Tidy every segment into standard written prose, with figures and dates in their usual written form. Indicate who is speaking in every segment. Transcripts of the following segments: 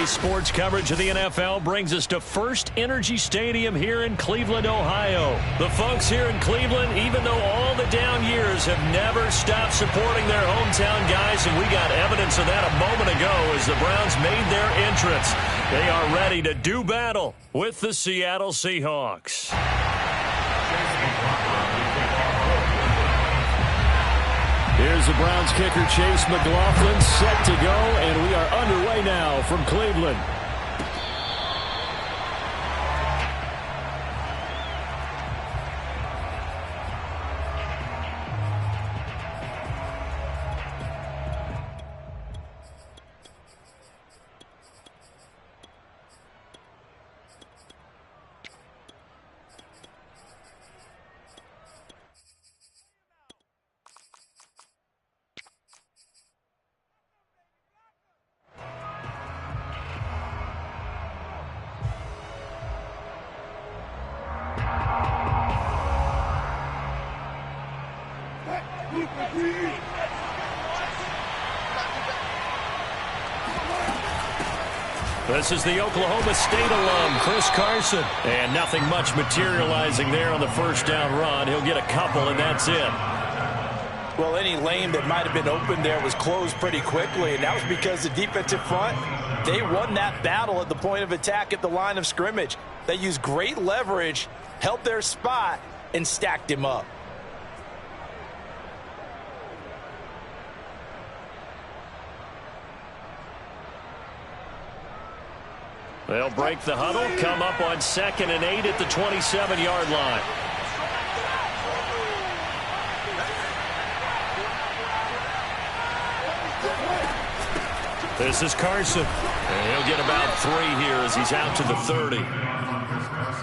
Speaker 1: Today's sports coverage of the NFL brings us to First Energy Stadium here in Cleveland, Ohio. The folks here in Cleveland, even though all the down years, have never stopped supporting their hometown guys, and we got evidence of that a moment ago as the Browns made their entrance. They are ready to do battle with the Seattle Seahawks. Here's the Browns kicker, Chase McLaughlin, set to go, and we are underway now from Cleveland. This is the Oklahoma State alum, Chris Carson. And nothing much materializing there on the first down run. He'll get a couple, and that's it.
Speaker 2: Well, any lane that might have been open there was closed pretty quickly, and that was because the defensive front, they won that battle at the point of attack at the line of scrimmage. They used great leverage, held their spot, and stacked him up.
Speaker 1: They'll break the huddle, come up on 2nd and 8 at the 27-yard line. This is Carson. And he'll get about 3 here as he's out to the 30.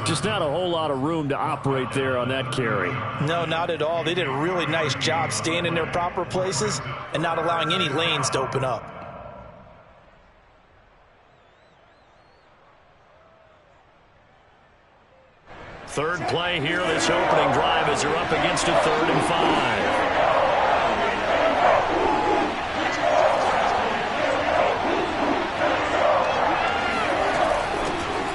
Speaker 1: Just not a whole lot of room to operate there on that carry.
Speaker 2: No, not at all. They did a really nice job staying in their proper places and not allowing any lanes to open up.
Speaker 1: Third play here, this opening drive as they're up against a 3rd and 5.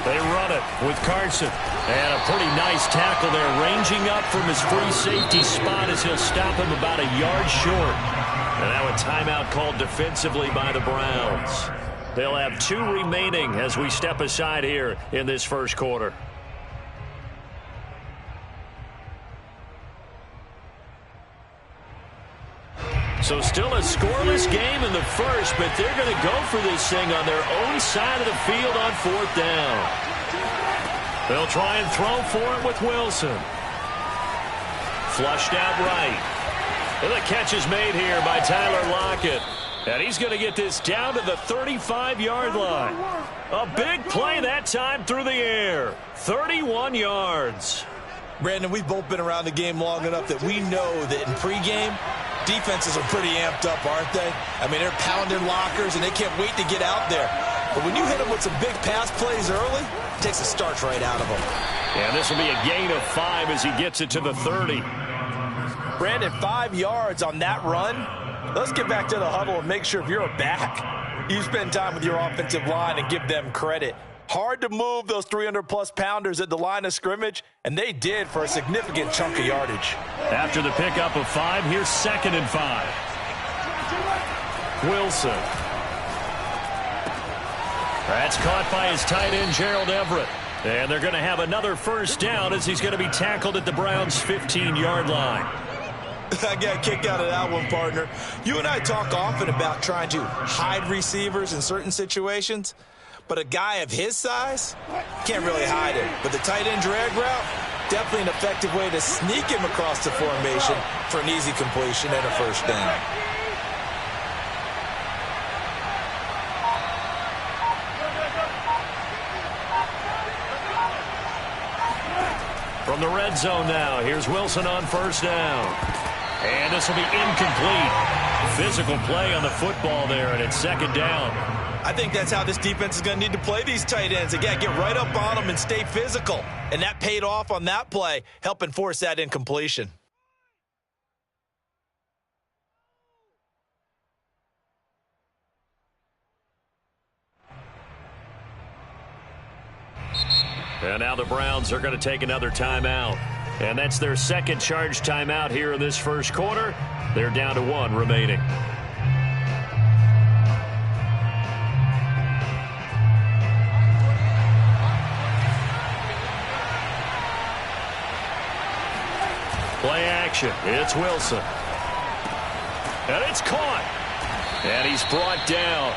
Speaker 1: They run it with Carson. And a pretty nice tackle there, ranging up from his free safety spot as he'll stop him about a yard short. And now a timeout called defensively by the Browns. They'll have 2 remaining as we step aside here in this first quarter. So still a scoreless game in the first, but they're going to go for this thing on their own side of the field on 4th down. They'll try and throw for it with Wilson. Flushed out right. And the catch is made here by Tyler Lockett. And he's going to get this down to the 35-yard line. A big play that time through the air. 31 yards.
Speaker 2: Brandon, we've both been around the game long enough that we know that in pregame, defenses are pretty amped up, aren't they? I mean, they're pounding lockers, and they can't wait to get out there. But when you hit them with some big pass plays early, it takes a starch right out of them.
Speaker 1: And this will be a gain of 5 as he gets it to the 30.
Speaker 2: Brandon, 5 yards on that run. Let's get back to the huddle and make sure if you're a back, you spend time with your offensive line and give them credit. Hard to move those 300-plus pounders at the line of scrimmage, and they did for a significant chunk of yardage.
Speaker 1: After the pickup of 5, here's 2nd and 5. Wilson. That's caught by his tight end, Gerald Everett. And they're going to have another first down as he's going to be tackled at the Browns' 15-yard line.
Speaker 2: I got a kick out of that one, partner. You and I talk often about trying to hide receivers in certain situations. But a guy of his size can't really hide him. But the tight end drag route, definitely an effective way to sneak him across the formation for an easy completion and a first down.
Speaker 1: From the red zone now, here's Wilson on first down. And this will be incomplete. Physical play on the football there, and it's 2nd down.
Speaker 2: I think that's how this defense is going to need to play these tight ends. Again, get right up on them and stay physical. And that paid off on that play, helping force that incompletion.
Speaker 1: And now the Browns are going to take another timeout. And that's their second charge timeout here in this first quarter. They're down to 1 remaining. Play action. It's Wilson. And it's caught. And he's brought down.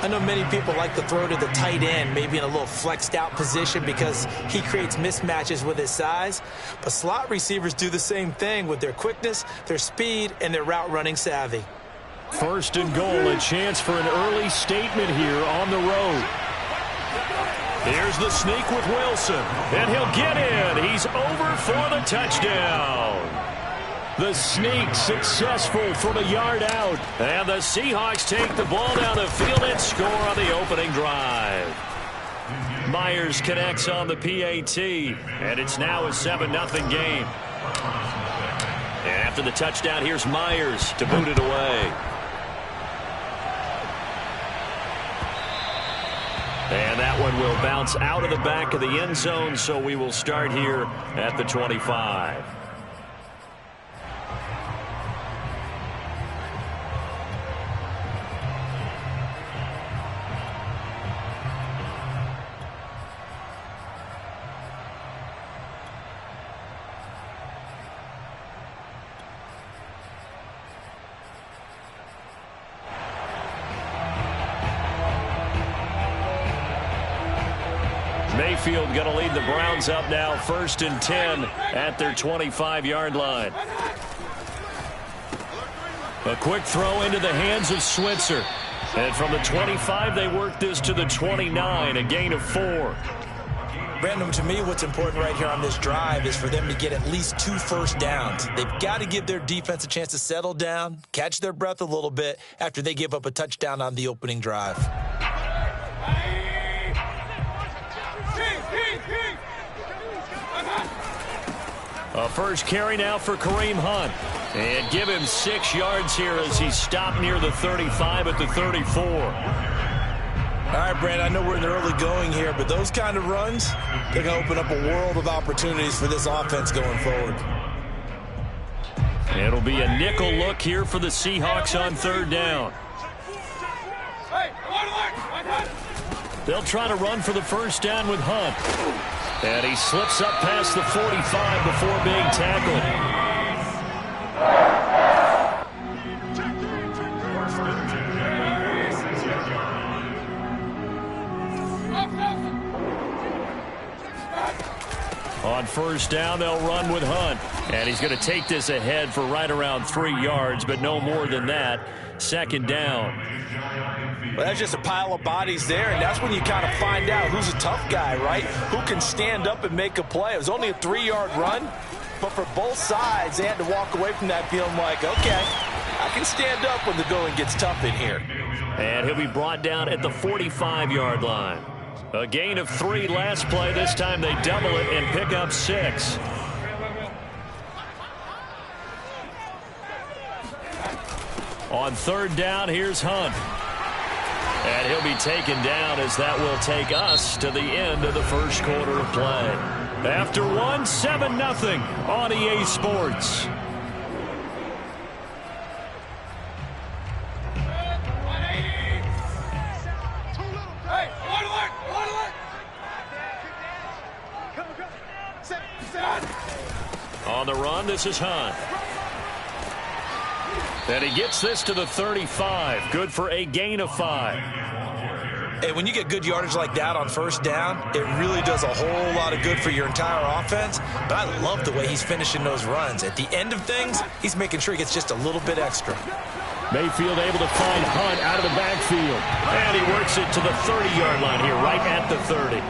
Speaker 2: I know many people like to throw to the tight end, maybe in a little flexed out position because he creates mismatches with his size. But slot receivers do the same thing with their quickness, their speed, and their route running savvy.
Speaker 1: First and goal, a chance for an early statement here on the road. Here's the sneak with Wilson, and he'll get in. He's over for the touchdown. The sneak successful from a yard out. And the Seahawks take the ball down the field and score on the opening drive. Myers connects on the PAT, and it's now a 7-0 game. And after the touchdown, here's Myers to boot it away. And that one will bounce out of the back of the end zone, so we will start here at the 25. Mayfield going to lead the Browns up now, 1st and 10 at their 25-yard line. A quick throw into the hands of Switzer. And from the 25, they work this to the 29, a gain of 4.
Speaker 2: Brandon, to me, what's important right here on this drive is for them to get at least 2 first downs. They've got to give their defense a chance to settle down, catch their breath a little bit after they give up a touchdown on the opening drive.
Speaker 1: A first carry now for Kareem Hunt. And give him 6 yards here as he stopped near the 35 at the 34.
Speaker 2: All right, Brandon, I know we're in the early going here, but those kind of runs, they're going to open up a world of opportunities for this offense going forward.
Speaker 1: It'll be a nickel look here for the Seahawks on 3rd down. They'll try to run for the first down with Hunt. And he slips up past the 45 before being tackled. On 1st down, they'll run with Hunt. And he's going to take this ahead for right around 3 yards, but no more than that. 2nd down.
Speaker 2: Well, that's just a pile of bodies there, and that's when you kind of find out who's a tough guy, right? Who can stand up and make a play. It was only a 3-yard run, but for both sides, they had to walk away from that feeling like, okay, I can stand up when the going gets tough in here.
Speaker 1: And he'll be brought down at the 45-yard line. A gain of 3 last play. This time they double it and pick up 6. On 3rd down, here's Hunt. And he'll be taken down as that will take us to the end of the first quarter of play. After 1, 7-0 on EA Sports. On the run, this is Hunt. And he gets this to the 35. Good for a gain of 5.
Speaker 2: Hey, when you get good yardage like that on 1st down, it really does a whole lot of good for your entire offense. But I love the way he's finishing those runs. At the end of things, he's making sure he gets just a little bit extra.
Speaker 1: Mayfield able to find Hunt out of the backfield. And he works it to the 30-yard line here, right at the 30.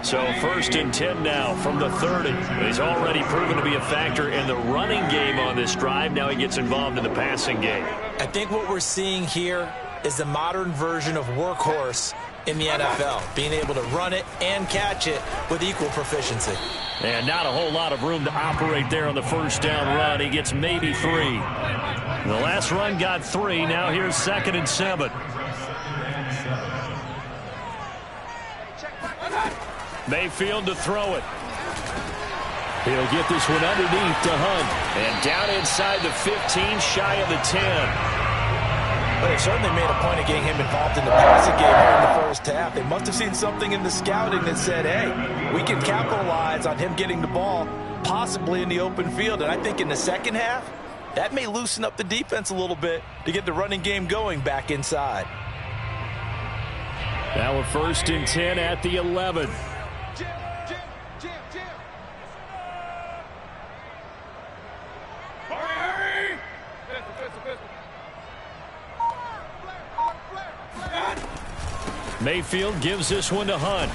Speaker 1: So 1st and 10 now from the 30. He's already proven to be a factor in the running game on this drive. Now he gets involved in the passing game.
Speaker 2: I think what we're seeing here is the modern version of workhorse in the NFL, being able to run it and catch it with equal proficiency.
Speaker 1: And not a whole lot of room to operate there on the 1st down run. He gets maybe 3. The last run got 3. Now here's 2nd and 7. Mayfield to throw it. He'll get this one underneath to Hunt. And down inside the 15, shy of the 10.
Speaker 2: But they certainly made a point of getting him involved in the passing game here in the first half. They must have seen something in the scouting that said, hey, we can capitalize on him getting the ball, possibly in the open field. And I think in the second half, that may loosen up the defense a little bit to get the running game going back inside.
Speaker 1: Now a 1st and 10 at the 11. Mayfield gives this one to Hunt.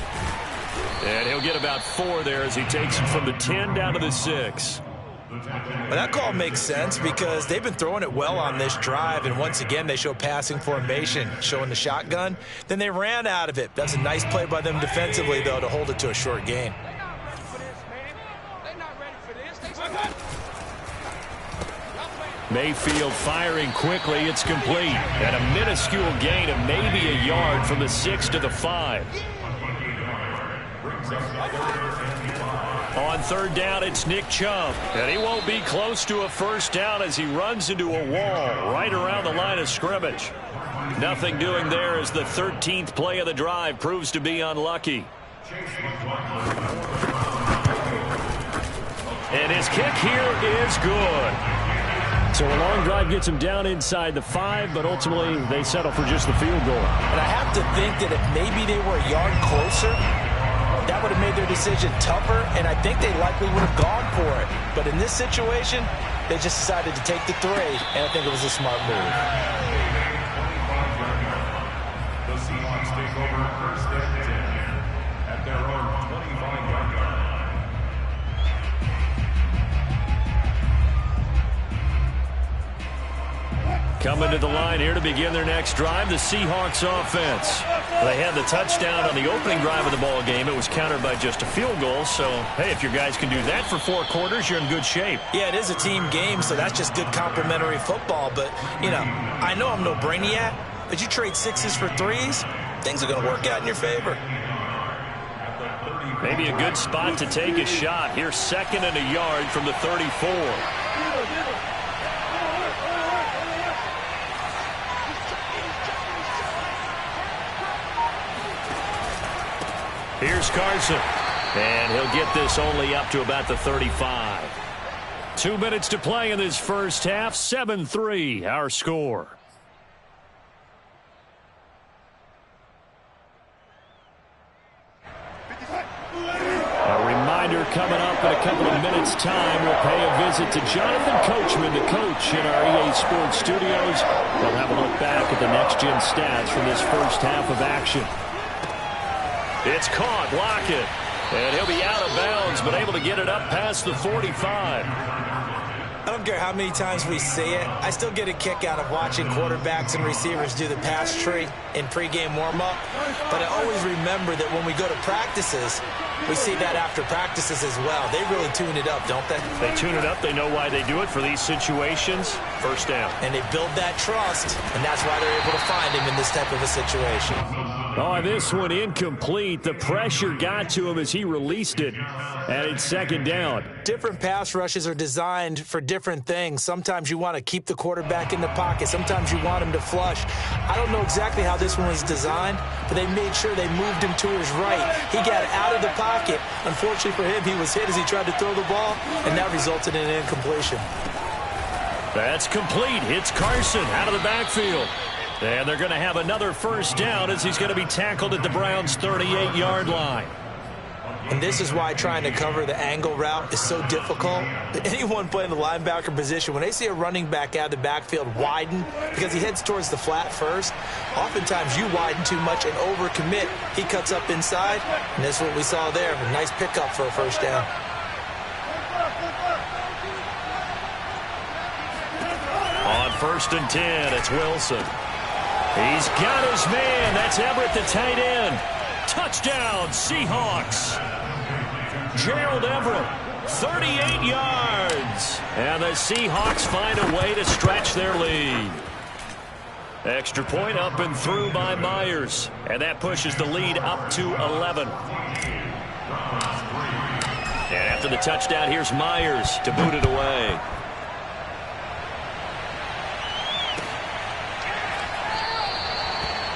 Speaker 1: And he'll get about 4 there as he takes it from the 10 down to the 6.
Speaker 2: Well, that call makes sense because they've been throwing it well on this drive, and once again they show passing formation, showing the shotgun. Then they ran out of it. That's a nice play by them defensively, though, to hold it to a short gain.
Speaker 1: Mayfield firing quickly. It's complete. And a minuscule gain of maybe a yard from the 6 to the 5. On 3rd down, it's Nick Chubb. And he won't be close to a 1st down as he runs into a wall right around the line of scrimmage. Nothing doing there as the 13th play of the drive proves to be unlucky. And his kick here is good. So a long drive gets him down inside the 5, but ultimately they settle for just the field goal.
Speaker 2: And I have to think that if maybe they were a yard closer, that would have made their decision tougher, and I think they likely would have gone for it. But in this situation, they just decided to take the 3, and I think it was a smart move.
Speaker 3: The Seahawks take over 1st and 10 at their own 25-yard line.
Speaker 1: Coming to the line here to begin their next drive, the Seahawks offense. They had the touchdown on the opening drive of the ball game. It was countered by just a field goal. So, hey, if your guys can do that for 4 quarters, you're in good shape.
Speaker 2: Yeah, it is a team game, so that's just good complementary football. But, you know, I know I'm no brainiac, but you trade 6s for 3s, things are going to work out in your favor.
Speaker 1: Maybe a good spot to take a shot. Here's 2nd and a yard from the 34. Here's Carson. And he'll get this only up to about the 35. 2 minutes to play in this first half. 7-3, our score. A reminder coming up in a couple of minutes' time. We'll pay a visit to Jonathan Coachman, the coach in our EA Sports studios. We'll have a look back at the next-gen stats from this first half of action. It's caught, Lockett, and he'll be out of bounds, but able to get it up past the 45.
Speaker 2: I don't care how many times we see it. I still get a kick out of watching quarterbacks and receivers do the pass tree in pregame warm-up. But I always remember that when we go to practices, we see that after practices as well. They really tune it up, don't they?
Speaker 1: They tune it up. They know why they do it for these situations. 1st down.
Speaker 2: And they build that trust, and that's why they're able to find him in this type of a situation.
Speaker 1: Oh, this one incomplete. The pressure got to him as he released it, and it's 2nd down.
Speaker 2: Different pass rushes are designed for different things. Sometimes you want to keep the quarterback in the pocket. Sometimes you want him to flush. I don't know exactly how this one was designed, but they made sure they moved him to his right. He got out of the pocket. Unfortunately for him, he was hit as he tried to throw the ball, and that resulted in an incompletion.
Speaker 1: That's complete. Hits Carson out of the backfield. And they're going to have another 1st down as he's going to be tackled at the Browns' 38-yard line.
Speaker 2: And this is why trying to cover the angle route is so difficult. Anyone playing the linebacker position, when they see a running back out of the backfield widen because he heads towards the flat first, oftentimes you widen too much and overcommit. He cuts up inside, and that's what we saw there. A nice pickup for a 1st down.
Speaker 1: On 1st and 10, it's Wilson. He's got his man. That's Everett, the tight end. Touchdown, Seahawks. Gerald Everett, 38 yards. And the Seahawks find a way to stretch their lead. Extra point up and through by Myers. And that pushes the lead up to 11. After the touchdown, here's Myers to boot it away.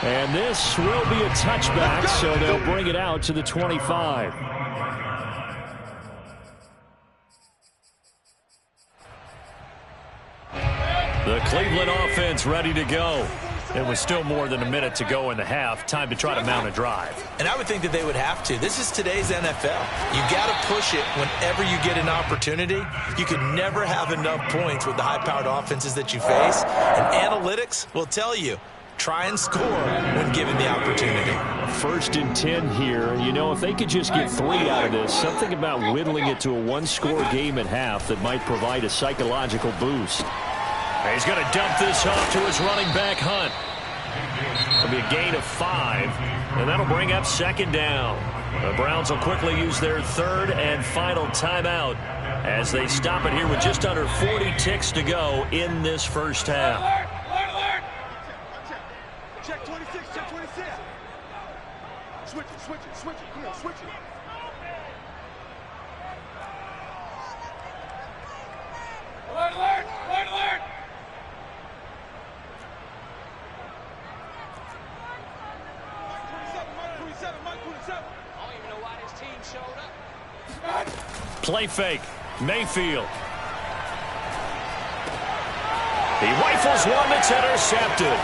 Speaker 1: And this will be a touchback, so they'll bring it out to the 25. The Cleveland offense ready to go. It was still more than a minute to go in the half. Time to try to mount a drive.
Speaker 2: And I would think that they would have to. This is today's NFL. You got to push it whenever you get an opportunity. You could never have enough points with the high-powered offenses that you face. And analytics will tell you, try and score when given the opportunity.
Speaker 1: 1st and 10 here. You know, if they could just get 3 out of this, something about whittling it to a one-score game at half that might provide a psychological boost. He's going to dump this off to his running back, Hunt. It'll be a gain of 5, and that'll bring up 2nd down. The Browns will quickly use their 3rd and final timeout as they stop it here with just under 40 ticks to go in this first half.
Speaker 4: Check 26, check 26. Switch it, come on, switch it. Alert! 27, Mike 27. I don't even know why this team showed up.
Speaker 1: Play fake. Mayfield. He rifles one that's intercepted.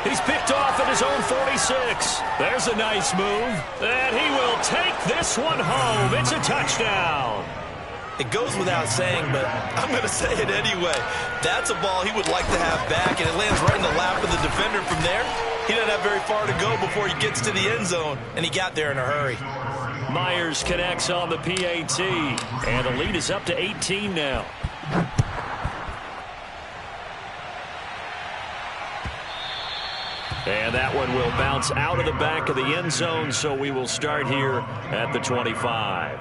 Speaker 1: He's picked off at his own 46. There's a nice move. And he will take this one home. It's a touchdown.
Speaker 2: It goes without saying, but I'm going to say it anyway. That's a ball he would like to have back, and it lands right in the lap of the defender from there. He doesn't have very far to go before he gets to the end zone, and he got there in a hurry.
Speaker 1: Myers connects on the PAT, and the lead is up to 18 now. And that one will bounce out of the back of the end zone, so we will start here at the 25.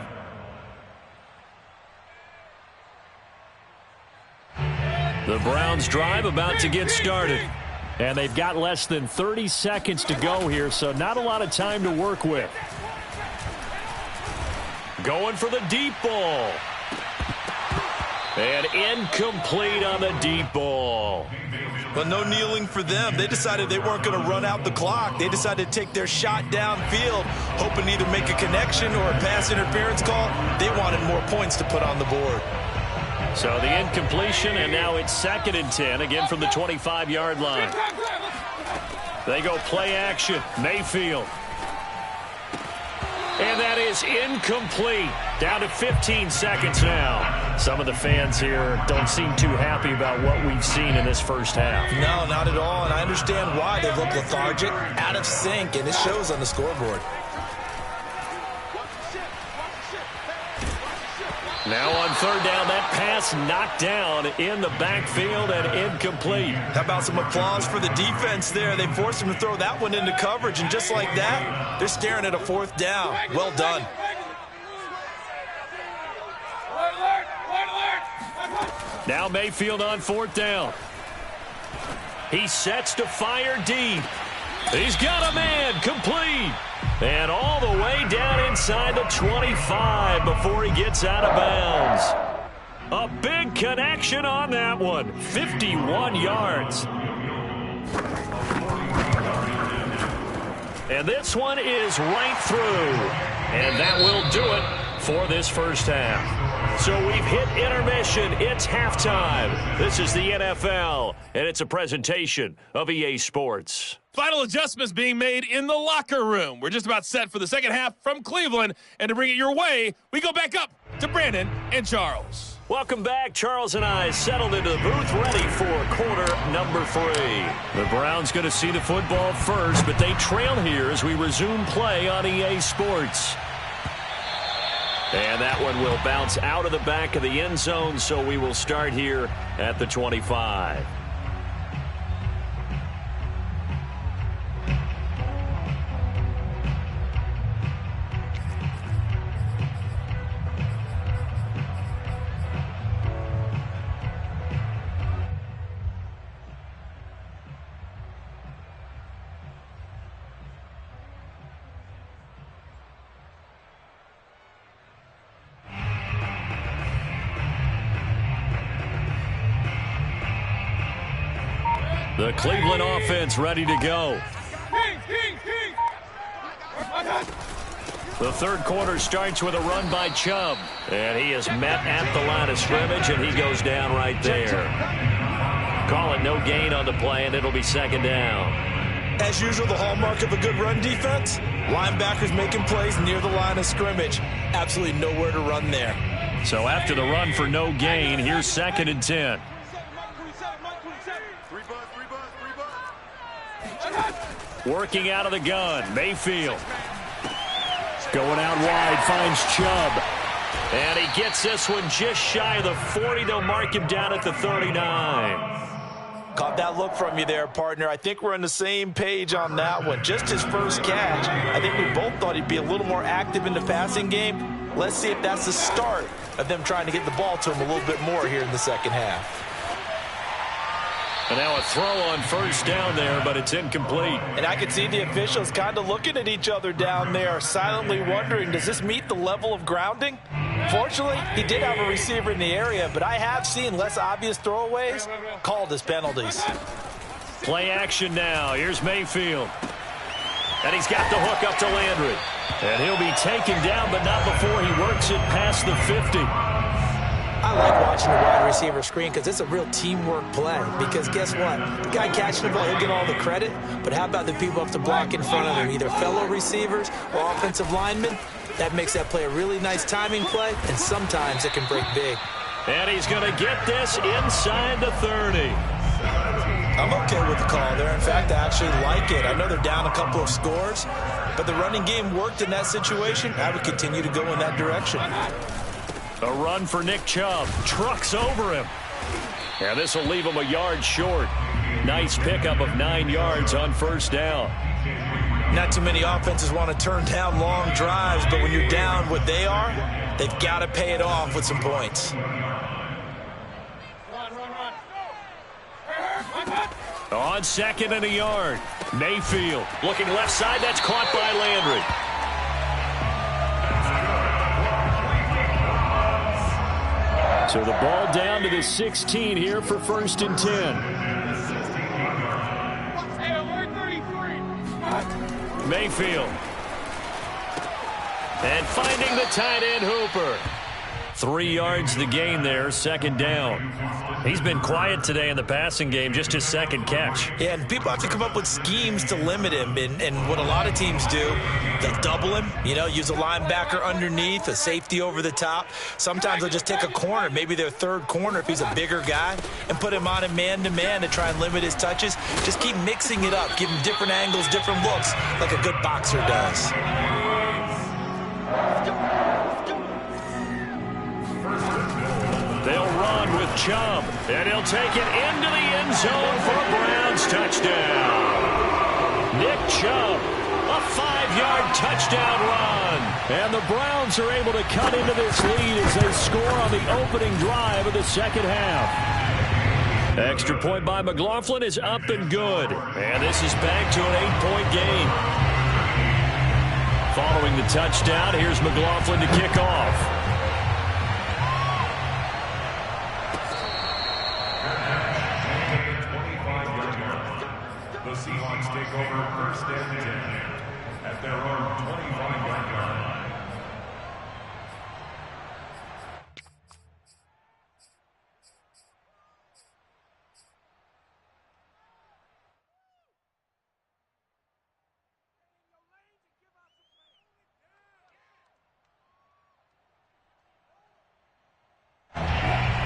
Speaker 1: The Browns drive about to get started. And they've got less than 30 seconds to go here, so not a lot of time to work with. Going for the deep ball. And incomplete on the deep ball.
Speaker 2: But no kneeling for them. They decided they weren't going to run out the clock. They decided to take their shot downfield, hoping to either make a connection or a pass interference call. They wanted more points to put on the board.
Speaker 1: So the incompletion, and now it's 2nd and 10, again from the 25-yard line. They go play action. Mayfield. And that is incomplete. Down to 15 seconds now. Some of the fans here don't seem too happy about what we've seen in this first half.
Speaker 2: No, not at all, and I understand why. They look lethargic, out of sync, and it shows on the scoreboard.
Speaker 1: Now on 3rd down, that pass knocked down in the backfield and incomplete.
Speaker 2: How about some applause for the defense there? They forced him to throw that one into coverage, and just like that, they're staring at a 4th down. Well done.
Speaker 1: Now Mayfield on 4th down. He sets to fire deep. He's got a man, complete. And all the way down inside the 25 before he gets out of bounds. A big connection on that one. 51 yards. And this one is right through. And that will do it for this first half. So we've hit intermission. It's halftime. This is the NFL, and it's a presentation of EA Sports.
Speaker 5: Final adjustments being made in the locker room. We're just about set for the second half from Cleveland. And to bring it your way, we go back up to Brandon and Charles.
Speaker 1: Welcome back. Charles and I settled into the booth, ready for quarter number 3. The Browns going to see the football first, but they trail here as we resume play on EA Sports. And that one will bounce out of the back of the end zone, so we will start here at the 25. The Cleveland offense ready to go. The third quarter starts with a run by Chubb. And he is met at the line of scrimmage, and he goes down right there. Call it no gain on the play, and it'll be second down.
Speaker 2: As usual, the hallmark of a good run defense, linebackers making plays near the line of scrimmage. Absolutely nowhere to run there.
Speaker 1: So after the run for no gain, here's 2nd and 10. Working out of the gun, Mayfield. Going out wide, finds Chubb. And he gets this one just shy of the 40. They'll mark him down at the 39.
Speaker 2: Caught that look from you there, partner. I think we're on the same page on that one. Just his first catch. I think we both thought he'd be a little more active in the passing game. Let's see if that's the start of them trying to get the ball to him a little bit more here in the second half.
Speaker 1: And now a throw on first down there, but it's incomplete.
Speaker 2: And I can see the officials kind of looking at each other down there, silently wondering, does this meet the level of grounding? Fortunately, he did have a receiver in the area, but I have seen less obvious throwaways called as penalties.
Speaker 1: Play action now. Here's Mayfield. And he's got the hook up to Landry. And he'll be taken down, but not before he works it past the 50.
Speaker 2: I like watching the wide receiver screen because it's a real teamwork play. Because guess what? The guy catching the ball, he'll get all the credit. But how about the people up to block in front of him, either fellow receivers or offensive linemen? That makes that play a really nice timing play, and sometimes it can break big.
Speaker 1: And he's going to get this inside the 30.
Speaker 2: I'm okay with the call there. In fact, I actually like it. I know they're down a couple of scores, but the running game worked in that situation. I would continue to go in that direction.
Speaker 1: A run for Nick Chubb. Trucks over him. And this will leave him a yard short. Nice pickup of 9 yards on first down.
Speaker 2: Not too many offenses want to turn down long drives, but when you're down what they are, they've got to pay it off with some points.
Speaker 1: On 2nd and a yard. Mayfield looking left side. That's caught by Landry. So the ball down to the 16 here for 1st and 10. Mayfield. And finding the tight end Hooper. 3 yards the gain there, 2nd down. He's been quiet today in the passing game, just his 2nd catch.
Speaker 2: Yeah, and people have to come up with schemes to limit him. And what a lot of teams do, they'll double him, use a linebacker underneath, a safety over the top. Sometimes they'll just take a corner, maybe their 3rd corner if he's a bigger guy, and put him on a man-to-man to try and limit his touches. Just keep mixing it up, give him different angles, different looks, like a good boxer does.
Speaker 1: They'll run with Chubb, and he'll take it into the end zone for a Browns touchdown. Nick Chubb, a 5-yard touchdown run. And the Browns are able to cut into this lead as they score on the opening drive of the second half. Extra point by McLaughlin is up and good. And this is back to an 8-point game. Following the touchdown, here's McLaughlin to kick off.
Speaker 3: The Seahawks take over 1st and 10 at their own 25-yard line.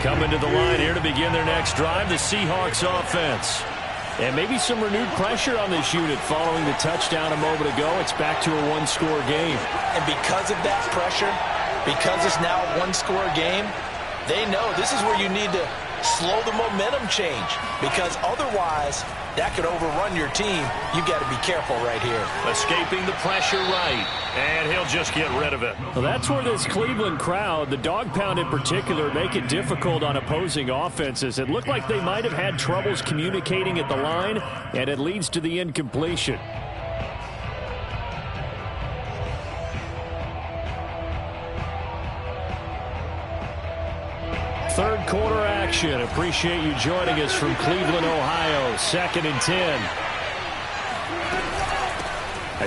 Speaker 1: Coming to the line here to begin their next drive, the Seahawks offense. And maybe some renewed pressure on this unit following the touchdown a moment ago. It's back to a 1-score game.
Speaker 2: And because of that pressure, because it's now a 1-score game, they know this is where you need to slow the momentum change. Because otherwise, that could overrun your team. You've got to be careful right here.
Speaker 1: Escaping the pressure right. And he'll just get rid of it. Well, that's where this Cleveland crowd, the dog pound in particular, make it difficult on opposing offenses. It looked like they might have had troubles communicating at the line, and it leads to the incompletion. Third quarter action. action. Appreciate you joining us from Cleveland, Ohio. 2nd and 10.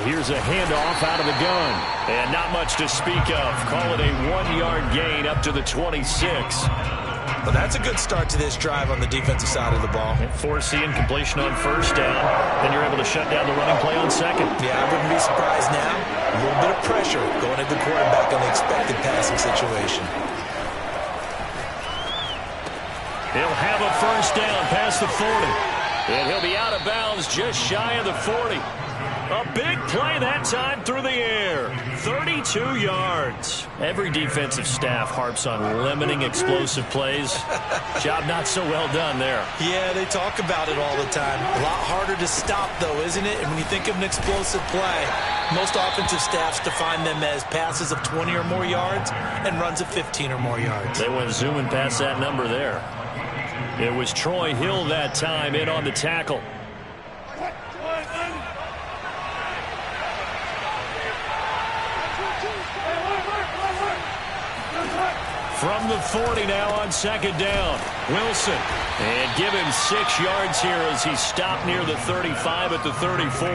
Speaker 1: Here's a handoff out of the gun. And not much to speak of. Call it a 1-yard gain up to the 26.
Speaker 2: Well, that's a good start to this drive on the defensive side of the ball.
Speaker 1: Force the incompletion on 1st down. Then you're able to shut down the running play on 2nd.
Speaker 2: Yeah, I wouldn't be surprised now. A little bit of pressure going at the quarterback on the expected passing situation.
Speaker 1: He'll have a 1st down past the 40. And he'll be out of bounds just shy of the 40. A big play that time through the air. 32 yards. Every defensive staff harps on limiting explosive plays. Job not so well done there.
Speaker 2: Yeah, they talk about it all the time. A lot harder to stop, though, isn't it? And when you think of an explosive play, most offensive staffs define them as passes of 20 or more yards and runs of 15 or more yards.
Speaker 1: They went zooming past that number there. It was Troy Hill that time in on the tackle. From the 40 now on 2nd down. Wilson. And give him 6 yards here as he stopped near the 35 at the 34.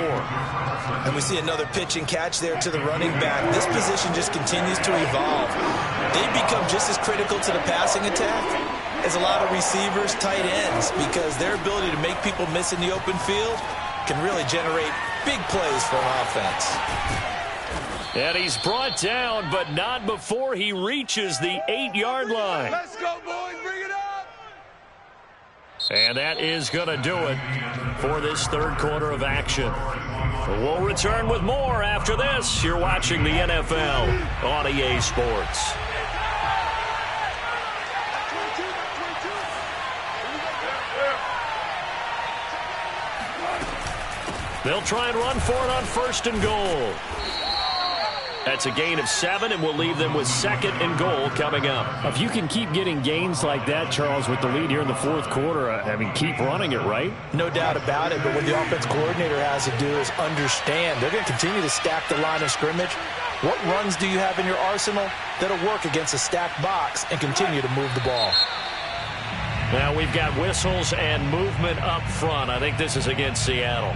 Speaker 2: And we see another pitch and catch there to the running back. This position just continues to evolve. They become just as critical to the passing attack as a lot of receivers, tight ends, because their ability to make people miss in the open field can really generate big plays for an offense.
Speaker 1: And he's brought down, but not before he reaches the 8-yard line.
Speaker 4: Let's go, boys. Bring it up.
Speaker 1: And that is going to do it for this 3rd quarter of action. We'll return with more after this. You're watching the NFL on EA Sports. They'll try and run for it on 1st and goal. That's a gain of 7, and we'll leave them with 2nd and goal coming up.
Speaker 6: If you can keep getting gains like that, Charles, with the lead here in the 4th quarter, I mean, keep running it, right?
Speaker 2: No doubt about it, but what the offense coordinator has to do is understand. They're going to continue to stack the line of scrimmage. What runs do you have in your arsenal that'll work against a stacked box and continue to move the ball?
Speaker 1: Now we've got whistles and movement up front. I think this is against Seattle.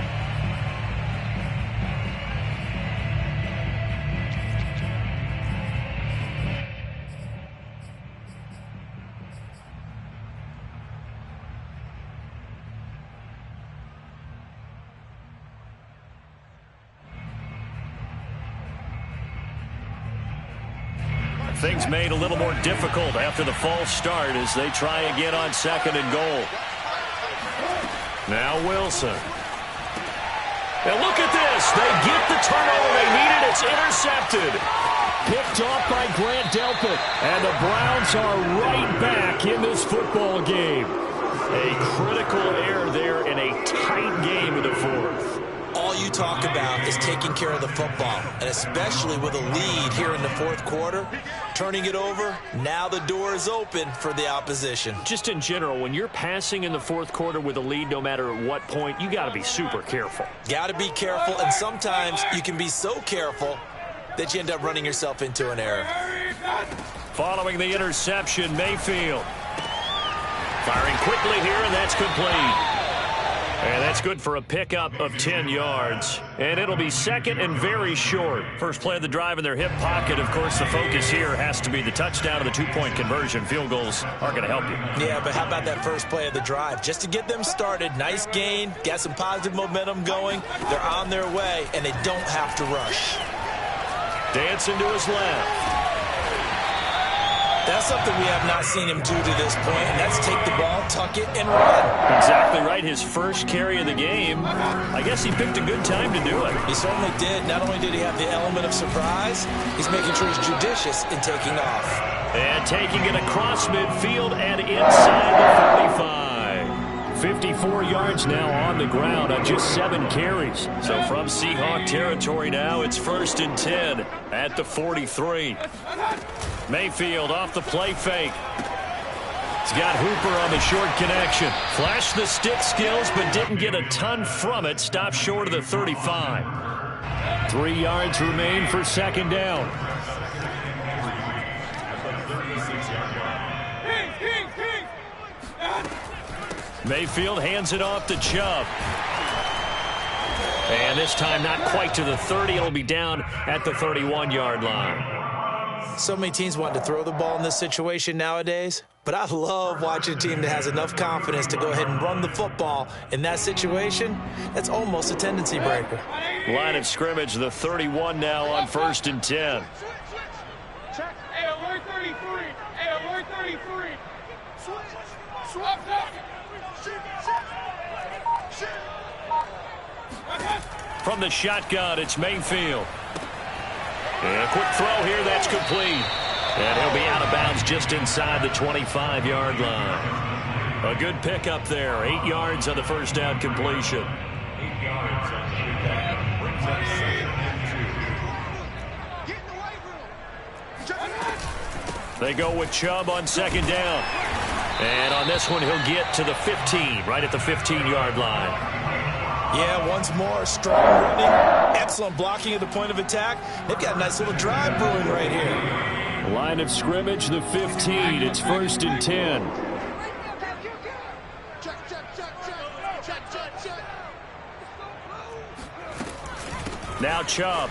Speaker 1: Things made a little more difficult after the false start as they try again on 2nd and goal. Now Wilson. And look at this. They get the turnover they needed. It's intercepted. Picked off by Grant Delpit. And the Browns are right back in this football game. A critical error there in a tight game in the 4th.
Speaker 2: All you talk about is taking care of the football, and especially with a lead here in the 4th quarter, turning it over, now the door is open for the opposition.
Speaker 1: Just in general, when you're passing in the 4th quarter with a lead, no matter at what point, you got to be super careful.
Speaker 2: Got to be careful, and sometimes you can be so careful that you end up running yourself into an error.
Speaker 1: Following the interception, Mayfield. Firing quickly here, and that's complete. And that's good for a pickup of 10 yards. And it'll be 2nd and very short. First play of the drive in their hip pocket. Of course, the focus here has to be the touchdown and the 2-point conversion. Field goals aren't going to help you.
Speaker 2: Yeah, but how about that first play of the drive? Just to get them started, nice gain, got some positive momentum going. They're on their way, and they don't have to rush.
Speaker 1: Dancing to his left.
Speaker 2: That's something we have not seen him do to this point, and that's take the ball, tuck it, and run.
Speaker 1: Exactly right. His first carry of the game. I guess he picked a good time to do it.
Speaker 2: He certainly did. Not only did he have the element of surprise, he's making sure he's judicious in taking off.
Speaker 1: And taking it across midfield and inside the 45. 54 yards now on the ground on just 7 carries. So from Seahawk territory now, it's 1st and 10 at the 43. Mayfield off the play fake. He's got Hooper on the short connection. Flashed the stick skills, but didn't get a ton from it. Stopped short of the 35. 3 yards remain for 2nd down. Mayfield hands it off to Chubb. And this time not quite to the 30. It'll be down at the 31-yard line.
Speaker 2: So many teams want to throw the ball in this situation nowadays, but I love watching a team that has enough confidence to go ahead and run the football in that situation. That's almost a tendency breaker.
Speaker 1: Line of scrimmage, the 31 now on 1st and 10.
Speaker 4: Check. Hey, alert 33. Hey, alert 33. Swap.
Speaker 1: From the shotgun, it's Mayfield. And a quick throw here, that's complete. And he'll be out of bounds just inside the 25-yard line. A good pickup there. 8 yards on the first down completion.
Speaker 3: 8 yards on the pickup. Brings up 2nd and 2.
Speaker 4: Get in the weight room.
Speaker 1: They go with Chubb on 2nd down. And on this one, he'll get to the 15, right at the 15-yard line.
Speaker 2: Yeah, once more, strong running, excellent blocking at the point of attack. They've got a nice little drive brewing right here.
Speaker 1: Line of scrimmage, the 15. It's 1st and 10.
Speaker 4: Check.
Speaker 1: Now Chubb.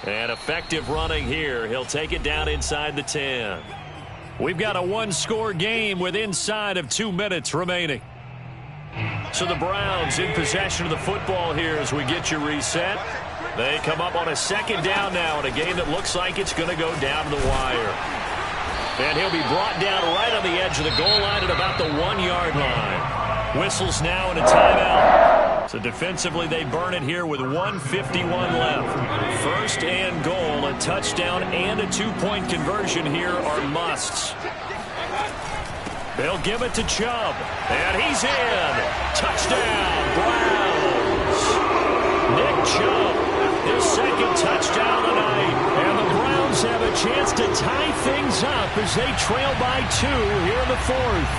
Speaker 1: And effective running here. He'll take it down inside the 10. We've got a one-score game with inside of 2 minutes remaining. So the Browns in possession of the football here as we get you reset. They come up on a 2nd down now in a game that looks like it's going to go down to the wire. And he'll be brought down right on the edge of the goal line at about the 1-yard line. Whistles now and a timeout. So defensively they burn it here with 1:51 left. 1st and goal, a touchdown and a 2-point conversion here are musts. They'll give it to Chubb, and he's in. Touchdown, Browns. Nick Chubb, his 2nd touchdown tonight. And the Browns have a chance to tie things up as they trail by 2 here in the 4th.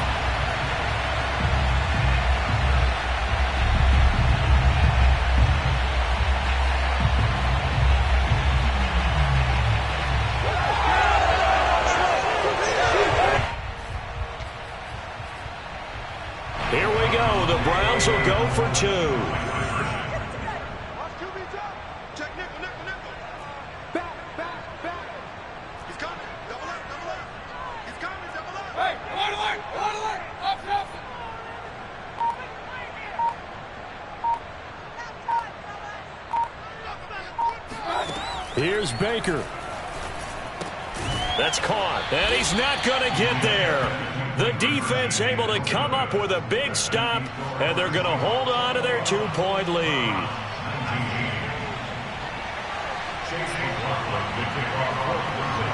Speaker 1: Here we go. The Browns will go for 2.
Speaker 4: Check nickel. Back. He's coming. Double up. He's coming. Double up. Hey, alert. Up.
Speaker 1: Here's Baker. That's caught, and he's not going to get there. The defense able to come up with a big stop, and they're going to hold on to their 2-point lead.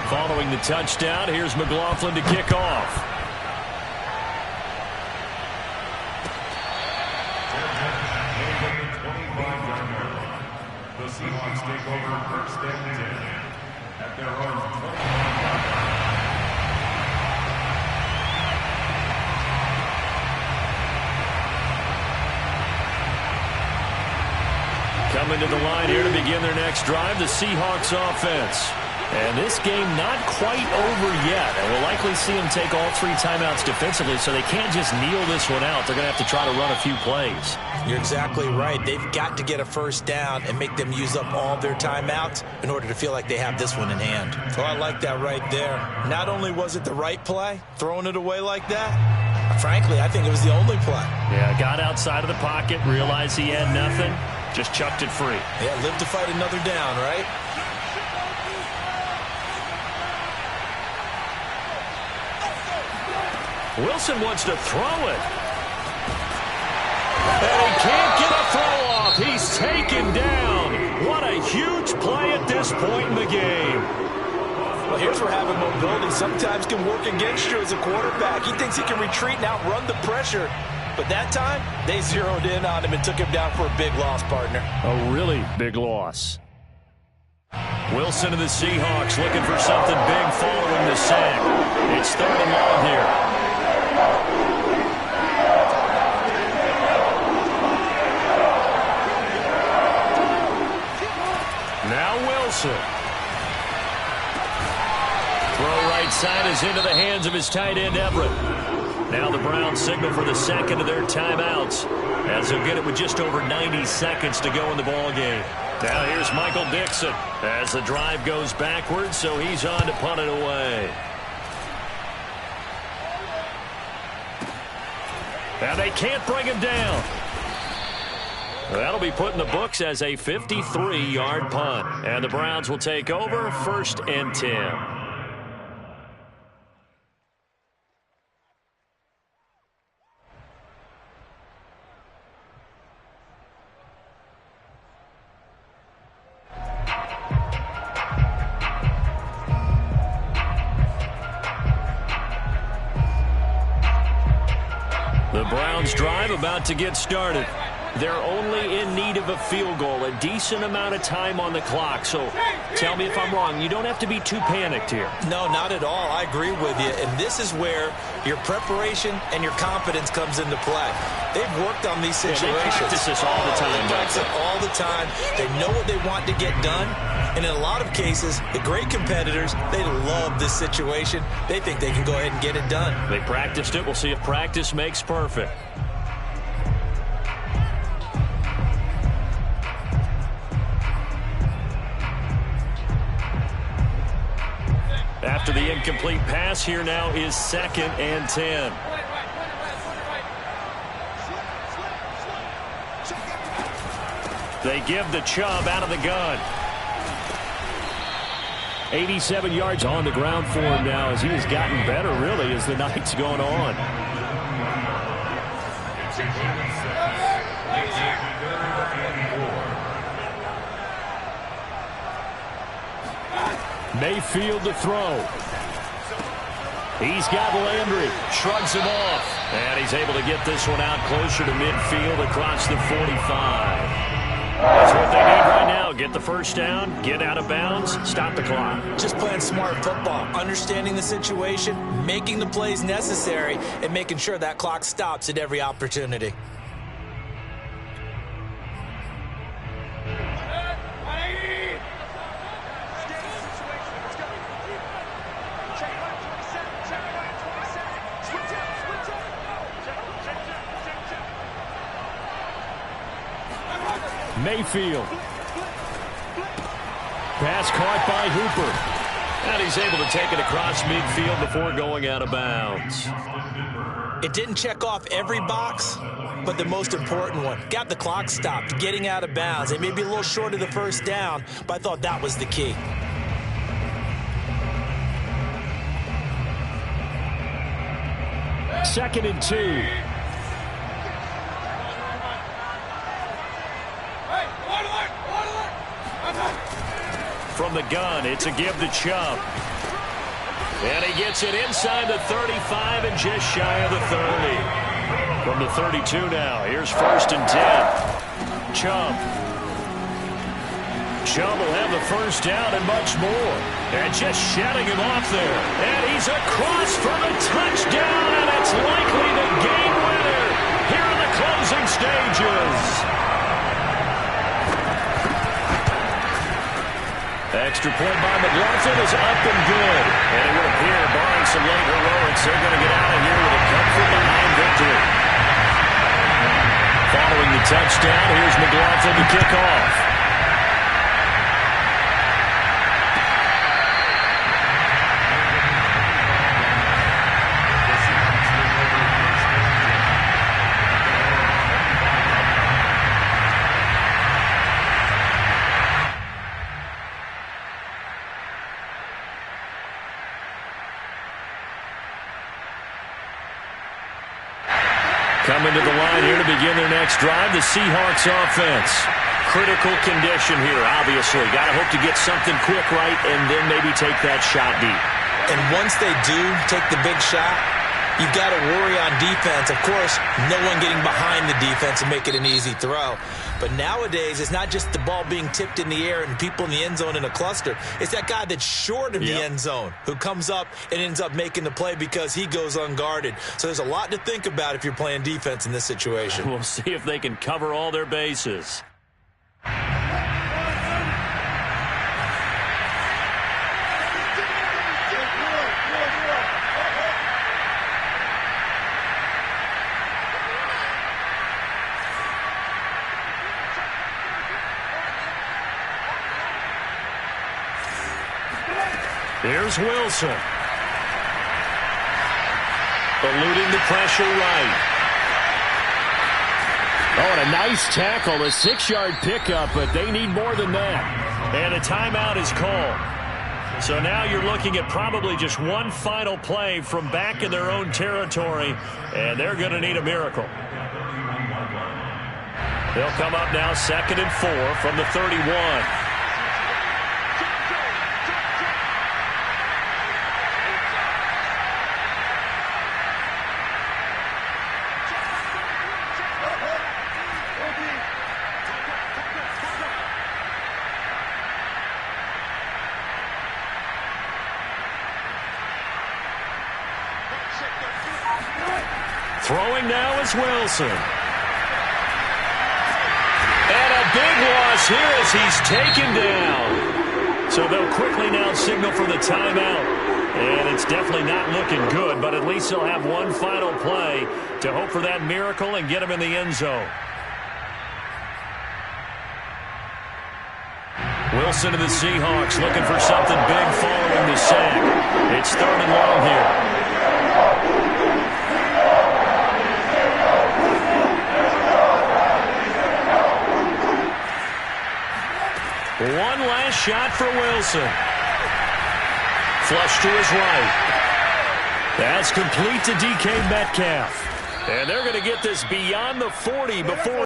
Speaker 1: Following the touchdown, here's McLaughlin to kick off.
Speaker 3: The Seahawks take over 1st and 10 at their own 25.
Speaker 1: Coming to the line here to begin their next drive, the Seahawks offense. And this game not quite over yet. And we'll likely see them take all 3 timeouts defensively, so they can't just kneel this one out. They're going to have to try to run a few plays.
Speaker 2: You're exactly right. They've got to get a 1st down and make them use up all their timeouts in order to feel like they have this one in hand. So I like that right there. Not only was it the right play, throwing it away like that, frankly, I think it was the only play.
Speaker 1: Yeah, got outside of the pocket, realized he had nothing, just chucked it free.
Speaker 2: Yeah, live to fight another down, right?
Speaker 1: Wilson wants to throw it. And he can't get a throw off. He's taken down. What a huge play at this point in the game.
Speaker 2: Well, here's where having mobility sometimes can work against you as a quarterback. He thinks he can retreat and outrun the pressure. But that time, they zeroed in on him and took him down for a big loss, partner.
Speaker 1: A really big loss. Wilson and the Seahawks looking for something big following the sack. It's 3rd and long here. Now Wilson. Throw right side is into the hands of his tight end, Everett. Now the Browns signal for the second of their timeouts, as they'll get it with just over 90 seconds to go in the ball game. Now here's Michael Dixon as the drive goes backwards, so he's on to punt it away. Now they can't bring him down. That'll be put in the books as a 53-yard punt. And the Browns will take over 1st and 10. The Browns drive about to get started. They're only in need of a field goal, a decent amount of time on the clock. So tell me if I'm wrong. You don't have to be too panicked here.
Speaker 2: No, not at all. I agree with you. And this is where your preparation and your confidence comes into play. They've worked on these situations.
Speaker 1: Yeah, they practice this all the time.
Speaker 2: They practice it all the time. They know what they want to get done. And in a lot of cases, the great competitors, they love this situation. They think they can go ahead and get it done.
Speaker 1: They practiced it. We'll see if practice makes perfect. After the incomplete pass, here now is 2nd and 10. They give the Chubb out of the gun. 87 yards on the ground for him now as he has gotten better, really, as the night's going on. Mayfield to throw. He's got Landry. Shrugs him off. And he's able to get this one out closer to midfield across the 45. That's what they need right now. Get the first down, get out of bounds, stop the clock.
Speaker 2: Just playing smart football, understanding the situation, making the plays necessary, and making sure that clock stops at every opportunity.
Speaker 1: Mayfield. Pass caught by Hooper. And he's able to take it across midfield before going out of bounds.
Speaker 2: It didn't check off every box, but the most important one. Got the clock stopped, getting out of bounds. They may be a little short of the first down, but I thought that was the key.
Speaker 1: Second and 2. From the gun, it's a give to Chubb. And he gets it inside the 35 and just shy of the 30. From the 32 now, here's 1st and 10. Chubb. Chubb will have the first down and much more. And just shutting him off there. And he's across for the touchdown, and it's likely the game winner here in the closing stages. Extra point by McLaughlin is up and good. And it would appear, barring some late heroics, they're going to get out of here with a come-from-behind victory. Following the touchdown, here's McLaughlin to kick off. Coming to the line here to begin their next drive, the Seahawks offense. Critical condition here, obviously. Got to hope to get something quick right and then maybe take that shot deep.
Speaker 2: And once they do take the big shot, you've got to worry on defense. Of course, no one getting behind the defense and make it an easy throw. But nowadays, it's not just the ball being tipped in the air and people in the end zone in a cluster. It's that guy that's short of the end zone who comes up and ends up making the play because he goes unguarded. So there's a lot to think about if you're playing defense in this situation.
Speaker 1: We'll see if they can cover all their bases. Here's Wilson. Eluding the pressure right.
Speaker 6: Oh, and a nice tackle, a 6-yard pickup, but they need more than that.
Speaker 1: And a timeout is called. So now you're looking at probably just one final play from back in their own territory, and they're going to need a miracle. They'll come up now 2nd and 4 from the 31. Throwing now is Wilson. And a big loss here as he's taken down. So they'll quickly now signal for the timeout. And it's definitely not looking good, but at least they'll have one final play to hope for that miracle and get him in the end zone. Wilson to the Seahawks looking for something big following the sack. It's 3rd and long here. One last shot for Wilson. Flush to his right. That's complete to DK Metcalf. And they're going to get this beyond the 40 before